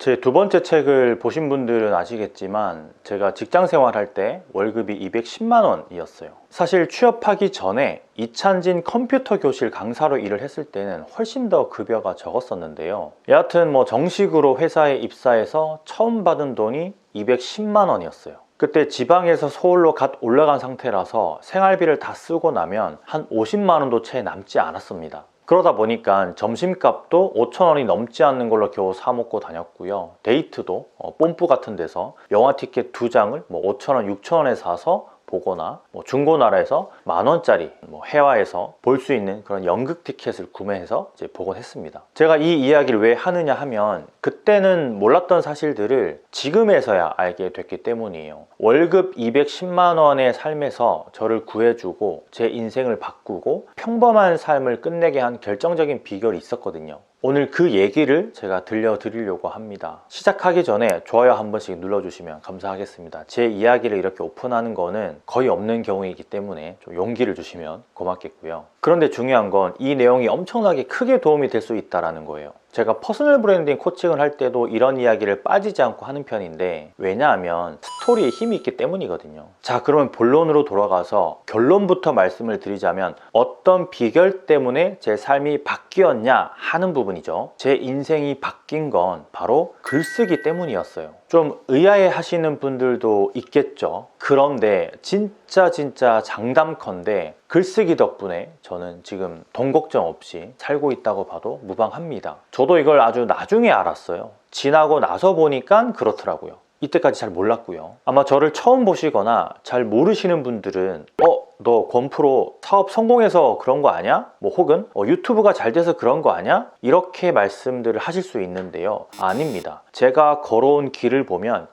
제 두 번째 책을 보신 분들은 아시겠지만 제가 직장 생활할 때 월급이 210만 원이었어요. 사실 취업하기 전에 이찬진 컴퓨터 교실 강사로 일을 했을 때는 훨씬 더 급여가 적었었는데요. 여하튼 정식으로 회사에 입사해서 처음 받은 돈이 210만 원이었어요. 그때 지방에서 서울로 갓 올라간 상태라서 생활비를 다 쓰고 나면 한 50만 원도 채 남지 않았습니다. 그러다 보니까 점심값도 5천 원이 넘지 않는 걸로 겨우 사 먹고 다녔고요. 데이트도 뽐뿌 같은 데서 영화 티켓 2장을 5천 원, 6천 원에 사서 보거나 중고나라에서 만원짜리 해화에서 볼 수 있는 그런 연극 티켓을 구매해서 이제 보곤 했습니다. 제가 이 이야기를 왜 하느냐 하면 그때는 몰랐던 사실들을 지금에서야 알게 됐기 때문이에요. 월급 210만 원의 삶에서 저를 구해주고 제 인생을 바꾸고 평범한 삶을 끝내게 한 결정적인 비결이 있었거든요. 오늘 그 얘기를 제가 들려드리려고 합니다. 시작하기 전에 좋아요 한 번씩 눌러주시면 감사하겠습니다. 제 이야기를 이렇게 오픈하는 거는 거의 없는 경우이기 때문에 좀 용기를 주시면 고맙겠고요. 그런데 중요한 건 이 내용이 엄청나게 크게 도움이 될 수 있다는 거예요. 제가 퍼스널 브랜딩 코칭을 할 때도 이런 이야기를 빠지지 않고 하는 편인데, 왜냐하면 스토리에 힘이 있기 때문이거든요. 자, 그러면 본론으로 돌아가서 결론부터 말씀을 드리자면 어떤 비결 때문에 제 삶이 바뀌었냐 하는 부분이죠. 제 인생이 바뀐 건 바로 글쓰기 때문이었어요. 좀 의아해 하시는 분들도 있겠죠. 그런데 진짜 장담컨대 글쓰기 덕분에 저는 지금 돈 걱정 없이 살고 있다고 봐도 무방합니다. 저도 이걸 아주 나중에 알았어요. 지나고 나서 보니까 그렇더라고요. 이때까지 잘 몰랐고요. 아마 저를 처음 보시거나 잘 모르시는 분들은 너 권프로 사업 성공해서 그런 거 아니야? 혹은 유튜브가 잘 돼서 그런 거 아니야? 이렇게 말씀들을 하실 수 있는데요. 아닙니다. 제가 걸어온 길을 보면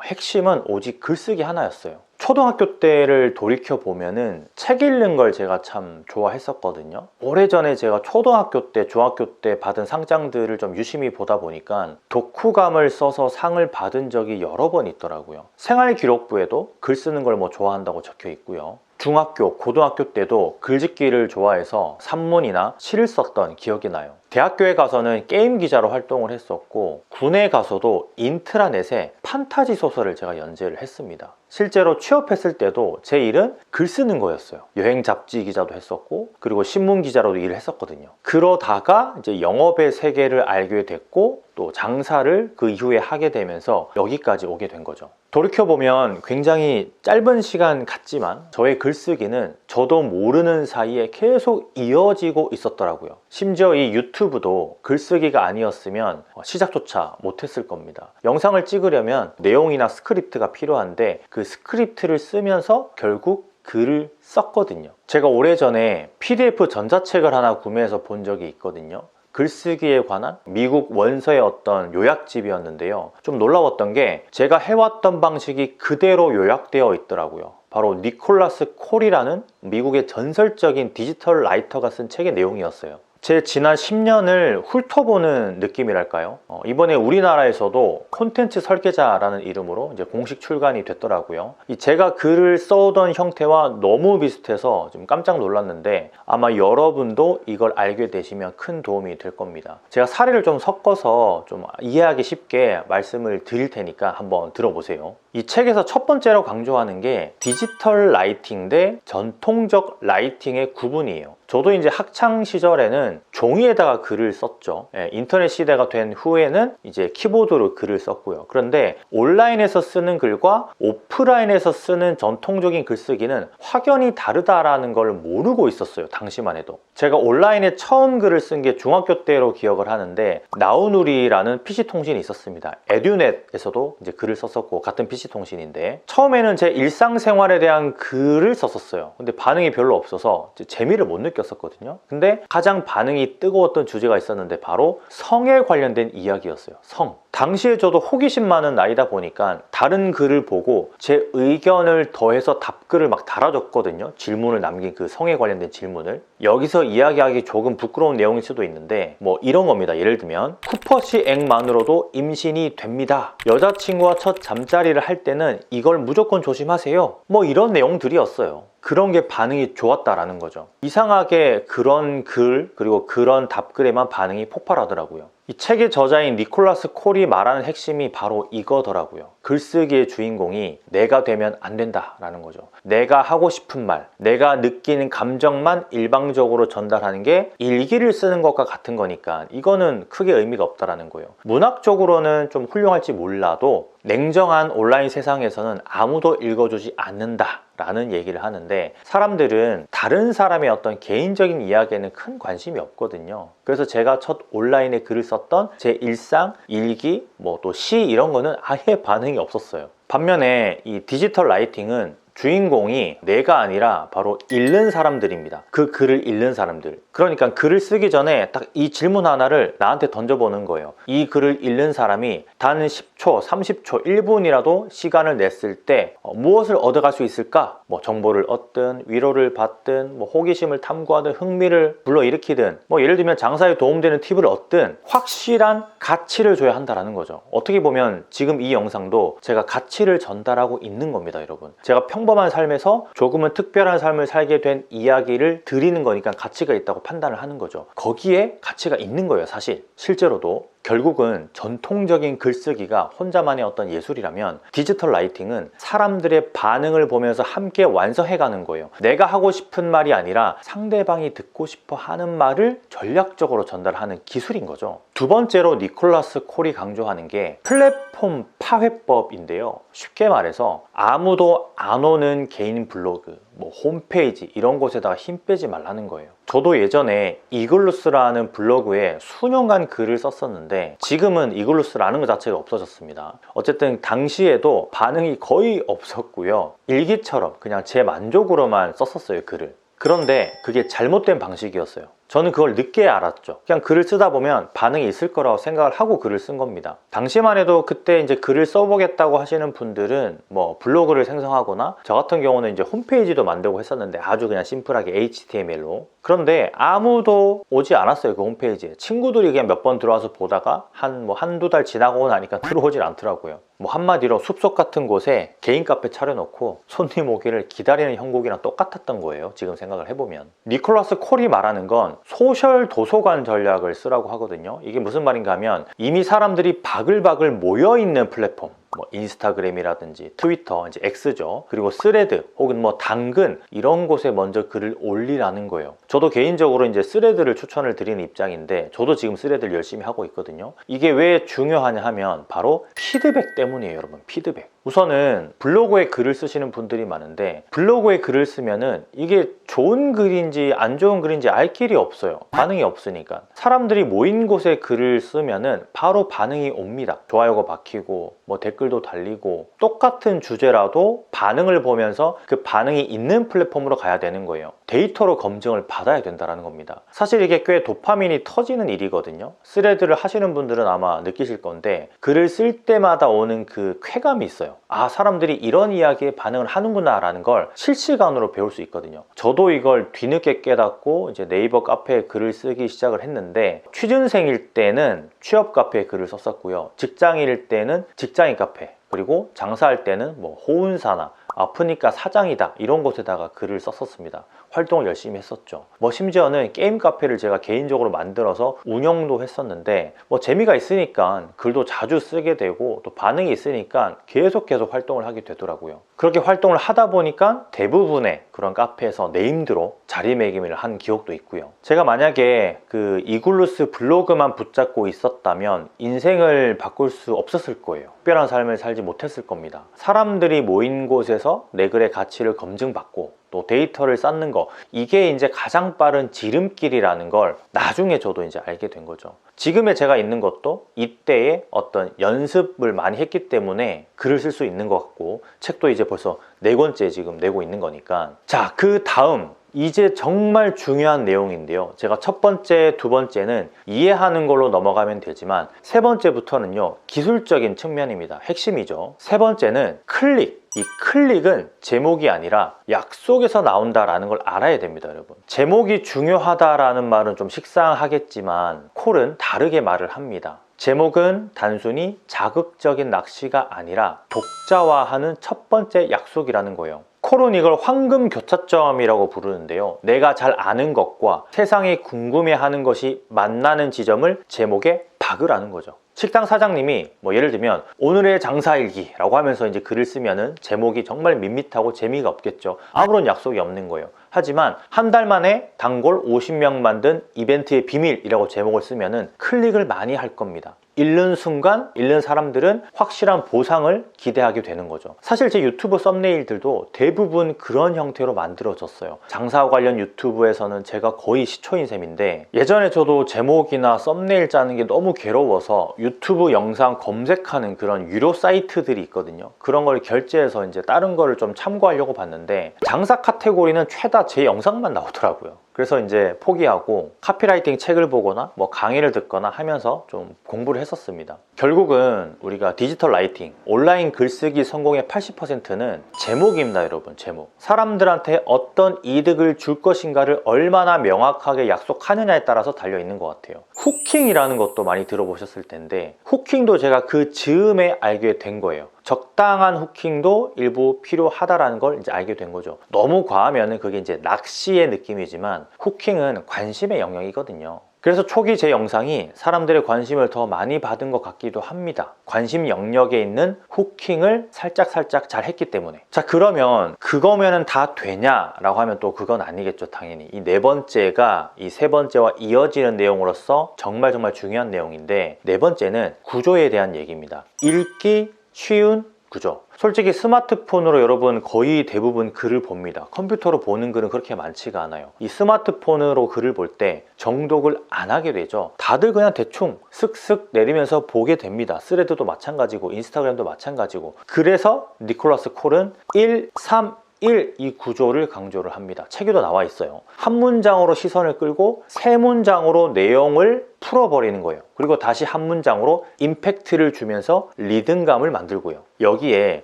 핵심은 오직 글쓰기 하나였어요. 초등학교 때를 돌이켜 보면은 책 읽는 걸 제가 참 좋아했었거든요. 오래전에 제가 초등학교 때, 중학교 때 받은 상장들을 좀 유심히 보다 보니까 독후감을 써서 상을 받은 적이 여러 번 있더라고요. 생활기록부에도 글 쓰는 걸 좋아한다고 적혀 있고요. 중학교, 고등학교 때도 글짓기를 좋아해서 산문이나 시를 썼던 기억이 나요. 대학교에 가서는 게임 기자로 활동을 했었고, 군에 가서도 인트라넷에 판타지 소설을 제가 연재를 했습니다. 실제로 취업했을 때도 제 일은 글 쓰는 거였어요. 여행 잡지 기자도 했었고, 그리고 신문 기자로도 일을 했었거든요. 그러다가 이제 영업의 세계를 알게 됐고, 또 장사를 그 이후에 하게 되면서 여기까지 오게 된 거죠. 돌이켜보면 굉장히 짧은 시간 같지만 저의 글쓰기는 저도 모르는 사이에 계속 이어지고 있었더라고요. 심지어 이 유튜브도 글쓰기가 아니었으면 시작조차 못했을 겁니다. 영상을 찍으려면 내용이나 스크립트가 필요한데 그 스크립트를 쓰면서 결국 글을 썼거든요. 제가 오래전에 PDF 전자책을 하나 구매해서 본 적이 있거든요. 글쓰기에 관한 미국 원서의 어떤 요약집이었는데요. 좀 놀라웠던 게 제가 해왔던 방식이 그대로 요약되어 있더라고요. 바로 니콜라스 콜이라는 미국의 전설적인 디지털 라이터가 쓴 책의 내용이었어요. 제 지난 10년을 훑어보는 느낌이랄까요? 이번에 우리나라에서도 콘텐츠 설계자라는 이름으로 이제 공식 출간이 됐더라고요. 제가 글을 써오던 형태와 너무 비슷해서 좀 깜짝 놀랐는데 아마 여러분도 이걸 알게 되시면 큰 도움이 될 겁니다. 제가 사례를 좀 섞어서 좀 이해하기 쉽게 말씀을 드릴 테니까 한번 들어보세요. 이 책에서 첫 번째로 강조하는 게 디지털 라이팅 대 전통적 라이팅의 구분이에요. 저도 이제 학창 시절에는 종이에다가 글을 썼죠. 인터넷 시대가 된 후에는 이제 키보드로 글을 썼고요. 그런데 온라인에서 쓰는 글과 오프라인에서 쓰는 전통적인 글쓰기는 확연히 다르다라는 걸 모르고 있었어요. 당시만 해도. 제가 온라인에 처음 글을 쓴 게 중학교 때로 기억을 하는데 나우누리라는 PC통신이 있었습니다. 에듀넷에서도 이제 글을 썼었고 같은 PC통신인데 처음에는 제 일상생활에 대한 글을 썼었어요. 근데 반응이 별로 없어서 재미를 못 느꼈었거든요. 근데 가장 반응이 뜨거웠던 주제가 있었는데 바로 성에 관련된 이야기였어요. 성. 당시에 저도 호기심 많은 나이다 보니까 다른 글을 보고 제 의견을 더해서 답글을 막 달아줬거든요. 질문을 남긴 그 성에 관련된 질문을. 여기서 이야기하기 조금 부끄러운 내용일 수도 있는데 이런 겁니다. 예를 들면 쿠퍼시 액만으로도 임신이 됩니다. 여자친구와 첫 잠자리를 할 때는 이걸 무조건 조심하세요. 이런 내용들이었어요. 그런 게 반응이 좋았다라는 거죠. 이상하게 그런 글 그리고 그런 답글에만 반응이 폭발하더라고요. 이 책의 저자인 니콜라스 콜이 말하는 핵심이 바로 이거더라고요. 글쓰기의 주인공이 내가 되면 안 된다라는 거죠. 내가 하고 싶은 말, 내가 느끼는 감정만 일방적으로 전달하는 게 일기를 쓰는 것과 같은 거니까 이거는 크게 의미가 없다라는 거예요. 문학적으로는 좀 훌륭할지 몰라도 냉정한 온라인 세상에서는 아무도 읽어주지 않는다 라는 얘기를 하는데, 사람들은 다른 사람의 어떤 개인적인 이야기에는 큰 관심이 없거든요. 그래서 제가 첫 온라인에 글을 썼던 제 일상, 일기, 뭐 또 시 이런 거는 아예 반응이 없었어요. 반면에 이 디지털 라이팅은 주인공이 내가 아니라 바로 읽는 사람들입니다. 그 글을 읽는 사람들. 그러니까 글을 쓰기 전에 딱 이 질문 하나를 나한테 던져보는 거예요. 이 글을 읽는 사람이 단 10초, 30초, 1분이라도 시간을 냈을 때 무엇을 얻어갈 수 있을까? 뭐 정보를 얻든 위로를 받든 뭐 호기심을 탐구하든 흥미를 불러일으키든 뭐 예를 들면 장사에 도움되는 팁을 얻든 확실한 가치를 줘야 한다는 거죠. 어떻게 보면 지금 이 영상도 제가 가치를 전달하고 있는 겁니다, 여러분. 제가 평범한 삶에서 조금은 특별한 삶을 살게 된 이야기를 드리는 거니까 가치가 있다고 판단을 하는 거죠. 거기에 가치가 있는 거예요, 사실. 실제로도. 결국은 전통적인 글쓰기가 혼자만의 어떤 예술이라면 디지털 라이팅은 사람들의 반응을 보면서 함께 완성해가는 거예요. 내가 하고 싶은 말이 아니라 상대방이 듣고 싶어 하는 말을 전략적으로 전달하는 기술인 거죠. 두 번째로 니콜라스 콜이 강조하는 게 플랫폼 파회법인데요. 쉽게 말해서 아무도 안 오는 개인 블로그, 뭐 홈페이지 이런 곳에다가 힘 빼지 말라는 거예요. 저도 예전에 이글루스라는 블로그에 수년간 글을 썼었는데 지금은 이글루스라는 것 자체가 없어졌습니다. 어쨌든 당시에도 반응이 거의 없었고요. 일기처럼 그냥 제 만족으로만 썼었어요, 글을. 그런데 그게 잘못된 방식이었어요. 저는 그걸 늦게 알았죠. 그냥 글을 쓰다 보면 반응이 있을 거라고 생각을 하고 글을 쓴 겁니다. 당시만 해도 그때 이제 글을 써보겠다고 하시는 분들은 뭐 블로그를 생성하거나 저 같은 경우는 이제 홈페이지도 만들고 했었는데 아주 그냥 심플하게 HTML로. 그런데 아무도 오지 않았어요, 그 홈페이지에. 친구들이 그냥 몇 번 들어와서 보다가 한두 달 지나고 나니까 들어오질 않더라고요. 뭐 한마디로 숲속 같은 곳에 개인 카페 차려놓고 손님 오기를 기다리는 형국이랑 똑같았던 거예요, 지금 생각을 해보면. 니콜라스 콜이 말하는 건 소셜 도서관 전략을 쓰라고 하거든요. 이게 무슨 말인가 하면 이미 사람들이 바글바글 모여있는 플랫폼, 뭐 인스타그램이라든지 트위터, 이제 X죠. 그리고 스레드 혹은 뭐 당근 이런 곳에 먼저 글을 올리라는 거예요. 저도 개인적으로 이제 스레드를 추천을 드리는 입장인데 저도 지금 스레드를 열심히 하고 있거든요. 이게 왜 중요하냐 하면 바로 피드백 때문이에요, 여러분. 피드백. 우선은 블로그에 글을 쓰시는 분들이 많은데 블로그에 글을 쓰면은 이게 좋은 글인지 안 좋은 글인지 알 길이 없어요. 반응이 없으니까. 사람들이 모인 곳에 글을 쓰면은 바로 반응이 옵니다. 좋아요가 박히고 뭐 댓글도 달리고 똑같은 주제라도 반응을 보면서 그 반응이 있는 플랫폼으로 가야 되는 거예요. 데이터로 검증을 받아야 된다는 겁니다. 사실 이게 꽤 도파민이 터지는 일이거든요. 스레드를 하시는 분들은 아마 느끼실 건데 글을 쓸 때마다 오는 그 쾌감이 있어요. 아, 사람들이 이런 이야기에 반응을 하는구나 라는 걸 실시간으로 배울 수 있거든요. 저도 이걸 뒤늦게 깨닫고 이제 네이버 카페에 글을 쓰기 시작을 했는데 취준생일 때는 취업 카페에 글을 썼었고요. 직장인일 때는 직장인 카페, 그리고 장사할 때는 뭐 호운사나 아프니까 사장이다 이런 곳에다가 글을 썼었습니다. 활동을 열심히 했었죠. 뭐 심지어는 게임 카페를 제가 개인적으로 만들어서 운영도 했었는데 뭐 재미가 있으니까 글도 자주 쓰게 되고 또 반응이 있으니까 계속 활동을 하게 되더라고요. 그렇게 활동을 하다 보니까 대부분의 그런 카페에서 네임드로 자리매김을 한 기억도 있고요. 제가 만약에 그 이글루스 블로그만 붙잡고 있었다면 인생을 바꿀 수 없었을 거예요. 특별한 삶을 살지 못했을 겁니다. 사람들이 모인 곳에서 내 글의 가치를 검증받고 또 데이터를 쌓는 거, 이게 이제 가장 빠른 지름길이라는 걸 나중에 저도 이제 알게 된 거죠. 지금의 제가 있는 것도 이때의 어떤 연습을 많이 했기 때문에 글을 쓸 수 있는 것 같고 책도 이제 벌써 4권째 지금 내고 있는 거니까. 자, 그 다음 이제 정말 중요한 내용인데요. 제가 첫 번째, 두 번째는 이해하는 걸로 넘어가면 되지만 세 번째부터는요, 기술적인 측면입니다. 핵심이죠. 세 번째는 클릭. 이 클릭은 제목이 아니라 약속에서 나온다라는 걸 알아야 됩니다, 여러분. 제목이 중요하다라는 말은 좀 식상하겠지만 콜은 다르게 말을 합니다. 제목은 단순히 자극적인 낚시가 아니라 독자화하는 첫 번째 약속이라는 거예요. 콜은 이걸 황금 교차점이라고 부르는데요. 내가 잘 아는 것과 세상이 궁금해하는 것이 만나는 지점을 제목에 팍 닭을 아는 거죠. 식당 사장님이 뭐 예를 들면 오늘의 장사일기라고 하면서 이제 글을 쓰면은 제목이 정말 밋밋하고 재미가 없겠죠. 아무런 약속이 없는 거예요. 하지만 한 달 만에 단골 50명 만든 이벤트의 비밀이라고 제목을 쓰면은 클릭을 많이 할 겁니다. 읽는 순간 읽는 사람들은 확실한 보상을 기대하게 되는 거죠. 사실 제 유튜브 썸네일들도 대부분 그런 형태로 만들어졌어요. 장사 관련 유튜브에서는 제가 거의 시초인 셈인데, 예전에 저도 제목이나 썸네일 짜는 게 너무 괴로워서 유튜브 영상 검색하는 그런 유료 사이트들이 있거든요. 그런 걸 결제해서 이제 다른 거를 좀 참고하려고 봤는데 장사 카테고리는 최다 제 영상만 나오더라고요. 그래서 이제 포기하고 카피라이팅 책을 보거나 뭐 강의를 듣거나 하면서 좀 공부를 했었습니다. 결국은 우리가 디지털 라이팅, 온라인 글쓰기 성공의 80%는 제목입니다, 여러분. 제목. 사람들한테 어떤 이득을 줄 것인가를 얼마나 명확하게 약속하느냐에 따라서 달려 있는 것 같아요. 후킹이라는 것도 많이 들어보셨을 텐데, 후킹도 제가 그 즈음에 알게 된 거예요. 적당한 후킹도 일부 필요하다라는 걸 이제 알게 된 거죠. 너무 과하면은 그게 이제 낚시의 느낌이지만 후킹은 관심의 영역이거든요. 그래서 초기 제 영상이 사람들의 관심을 더 많이 받은 것 같기도 합니다. 관심 영역에 있는 후킹을 살짝 잘 했기 때문에. 자, 그러면 그거면은 다 되냐라고 하면 또 그건 아니겠죠, 당연히. 이 네 번째가 이 세 번째와 이어지는 내용으로서 정말 중요한 내용인데, 네 번째는 구조에 대한 얘기입니다. 읽기 쉬운 구조. 솔직히 스마트폰으로 여러분 거의 대부분 글을 봅니다. 컴퓨터로 보는 글은 그렇게 많지가 않아요. 이 스마트폰으로 글을 볼 때 정독을 안 하게 되죠. 다들 그냥 대충 쓱쓱 내리면서 보게 됩니다. 스레드도 마찬가지고 인스타그램도 마찬가지고. 그래서 니콜라스 콜은 1, 3, 1 이 구조를 강조를 합니다. 책에도 나와 있어요. 한 문장으로 시선을 끌고 세 문장으로 내용을 풀어버리는 거예요. 그리고 다시 한 문장으로 임팩트를 주면서 리듬감을 만들고요. 여기에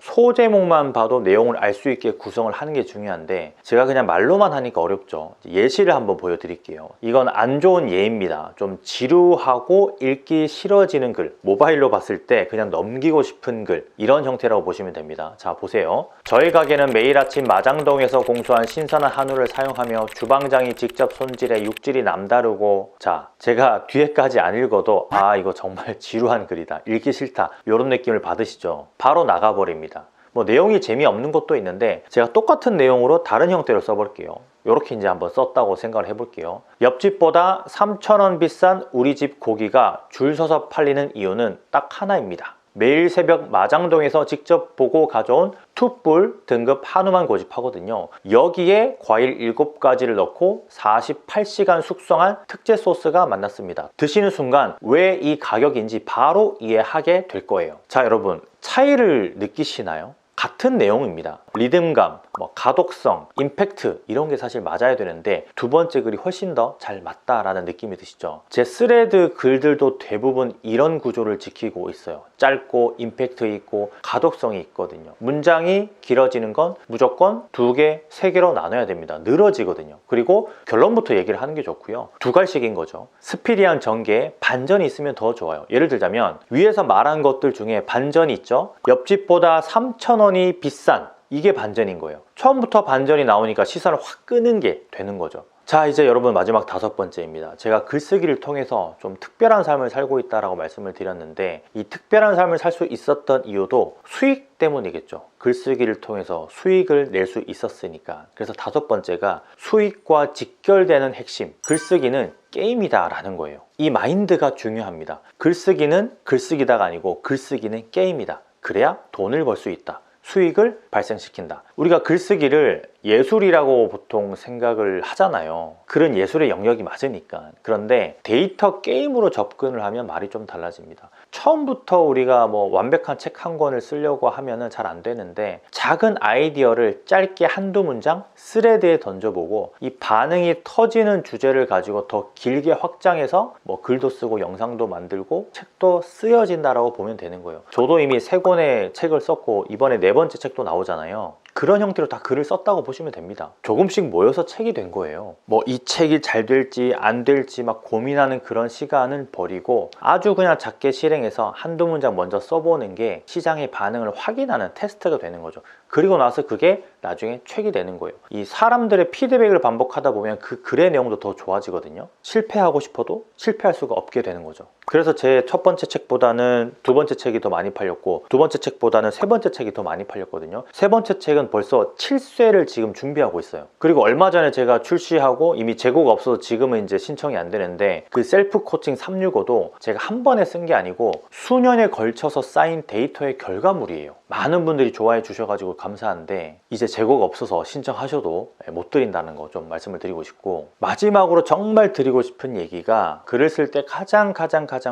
소제목만 봐도 내용을 알 수 있게 구성을 하는 게 중요한데, 제가 그냥 말로만 하니까 어렵죠. 예시를 한번 보여드릴게요. 이건 안 좋은 예입니다. 좀 지루하고 읽기 싫어지는 글, 모바일로 봤을 때 그냥 넘기고 싶은 글, 이런 형태라고 보시면 됩니다. 자, 보세요. 저희 가게는 매일 아침 마장동에서 공수한 신선한 한우를 사용하며 주방장이 직접 손질해 육질이 남다르고. 자, 제가 뒤에까지 안 읽어도 아, 이거 정말 지루한 글이다, 읽기 싫다, 이런 느낌을 받으시죠? 바로 나가버립니다. 뭐 내용이 재미없는 것도 있는데 제가 똑같은 내용으로 다른 형태로 써볼게요. 이렇게 이제 한번 썼다고 생각을 해볼게요. 옆집보다 3,000원 비싼 우리 집 고기가 줄 서서 팔리는 이유는 딱 하나입니다. 매일 새벽 마장동에서 직접 보고 가져온 투뿔 등급 한우만 고집하거든요. 여기에 과일 7가지를 넣고 48시간 숙성한 특제 소스가 만났습니다. 드시는 순간 왜 이 가격인지 바로 이해하게 될 거예요. 자, 여러분, 차이를 느끼시나요? 같은 내용입니다. 리듬감, 가독성, 임팩트, 이런 게 사실 맞아야 되는데 두 번째 글이 훨씬 더 잘 맞다라는 느낌이 드시죠? 제 스레드 글들도 대부분 이런 구조를 지키고 있어요. 짧고 임팩트 있고 가독성이 있거든요. 문장이 길어지는 건 무조건 2개, 3개로 나눠야 됩니다. 늘어지거든요. 그리고 결론부터 얘기를 하는 게 좋고요. 두 갈식인 거죠. 스피디한 전개에 반전이 있으면 더 좋아요. 예를 들자면 위에서 말한 것들 중에 반전이 있죠. 옆집보다 3,000원이 비싼, 이게 반전인 거예요. 처음부터 반전이 나오니까 시선을 확 끄는 게 되는 거죠. 자, 이제 여러분 마지막 5번째입니다. 제가 글쓰기를 통해서 좀 특별한 삶을 살고 있다라고 말씀을 드렸는데, 이 특별한 삶을 살 수 있었던 이유도 수익 때문이겠죠. 글쓰기를 통해서 수익을 낼 수 있었으니까. 그래서 5번째가 수익과 직결되는 핵심, 글쓰기는 게임이다 라는 거예요. 이 마인드가 중요합니다. 글쓰기는 글쓰기다가 아니고 글쓰기는 게임이다. 그래야 돈을 벌 수 있다, 수익을 발생시킨다. 우리가 글쓰기를 예술이라고 보통 생각을 하잖아요. 글은 예술의 영역이 맞으니까. 그런데 데이터 게임으로 접근을 하면 말이 좀 달라집니다. 처음부터 우리가 완벽한 책 한 권을 쓰려고 하면은 잘 안 되는데, 작은 아이디어를 짧게 한두 문장 스레드에 던져보고 이 반응이 터지는 주제를 가지고 더 길게 확장해서 글도 쓰고 영상도 만들고 책도 쓰여진다라고 보면 되는 거예요. 저도 이미 3권의 책을 썼고 이번에 4번째 책도 나오잖아요. 그런 형태로 다 글을 썼다고 보시면 됩니다. 조금씩 모여서 책이 된 거예요. 이 책이 잘 될지 안 될지 막 고민하는 그런 시간은 버리고 아주 그냥 작게 실행해서 한두 문장 먼저 써보는 게 시장의 반응을 확인하는 테스트가 되는 거죠. 그리고 나서 그게 나중에 책이 되는 거예요. 이 사람들의 피드백을 반복하다 보면 그 글의 내용도 더 좋아지거든요. 실패하고 싶어도 실패할 수가 없게 되는 거죠. 그래서 제 첫 번째 책보다는 두 번째 책이 더 많이 팔렸고, 두 번째 책보다는 세 번째 책이 더 많이 팔렸거든요. 세 번째 책은 벌써 7쇄를 지금 준비하고 있어요. 그리고 얼마 전에 제가 출시하고 이미 재고가 없어서 지금은 이제 신청이 안 되는데, 그 셀프 코칭 365도 제가 한 번에 쓴 게 아니고 수년에 걸쳐서 쌓인 데이터의 결과물이에요. 많은 분들이 좋아해 주셔가지고 감사한데, 이제 재고가 없어서 신청하셔도 못 드린다는 거 좀 말씀을 드리고 싶고, 마지막으로 정말 드리고 싶은 얘기가, 글을 쓸 때 가장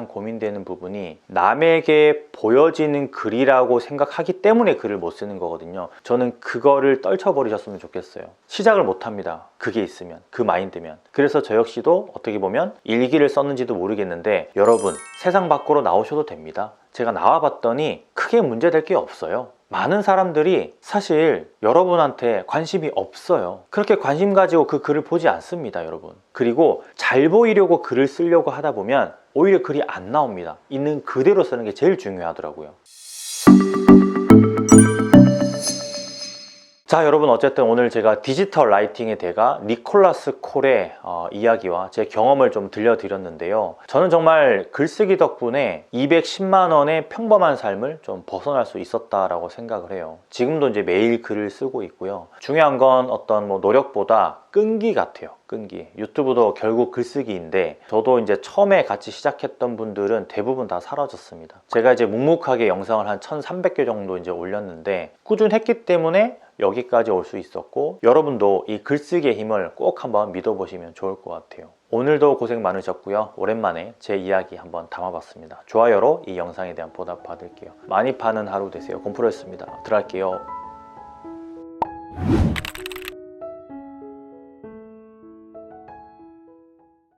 고민되는 부분이 남에게 보여지는 글이라고 생각하기 때문에 글을 못 쓰는 거거든요. 저는 그거를 떨쳐버리셨으면 좋겠어요. 시작을 못 합니다. 그게 있으면, 그 마인드면. 그래서 저 역시도 어떻게 보면 일기를 썼는지도 모르겠는데, 여러분 세상 밖으로 나오셔도 됩니다. 제가 나와봤더니 크게 문제될 게 없어요. 많은 사람들이 사실 여러분한테 관심이 없어요. 그렇게 관심 가지고 그 글을 보지 않습니다, 여러분. 그리고 잘 보이려고 글을 쓰려고 하다 보면 오히려 글이 안 나옵니다. 있는 그대로 쓰는 게 제일 중요하더라고요. 자, 여러분, 어쨌든 오늘 제가 디지털 라이팅의 대가 니콜라스 콜의 이야기와 제 경험을 좀 들려드렸는데요. 저는 정말 글쓰기 덕분에 210만 원의 평범한 삶을 좀 벗어날 수 있었다라고 생각을 해요. 지금도 이제 매일 글을 쓰고 있고요. 중요한 건 어떤 노력보다 끈기 같아요. 끈기. 유튜브도 결국 글쓰기인데, 저도 이제 처음에 같이 시작했던 분들은 대부분 다 사라졌습니다. 제가 이제 묵묵하게 영상을 한 1300개 정도 이제 올렸는데, 꾸준했기 때문에 여기까지 올 수 있었고, 여러분도 이 글쓰기의 힘을 꼭 한번 믿어보시면 좋을 것 같아요. 오늘도 고생 많으셨고요. 오랜만에 제 이야기 한번 담아봤습니다. 좋아요로 이 영상에 대한 보답 받을게요. 많이 파는 하루 되세요. 곰프로였습니다. 들어갈게요.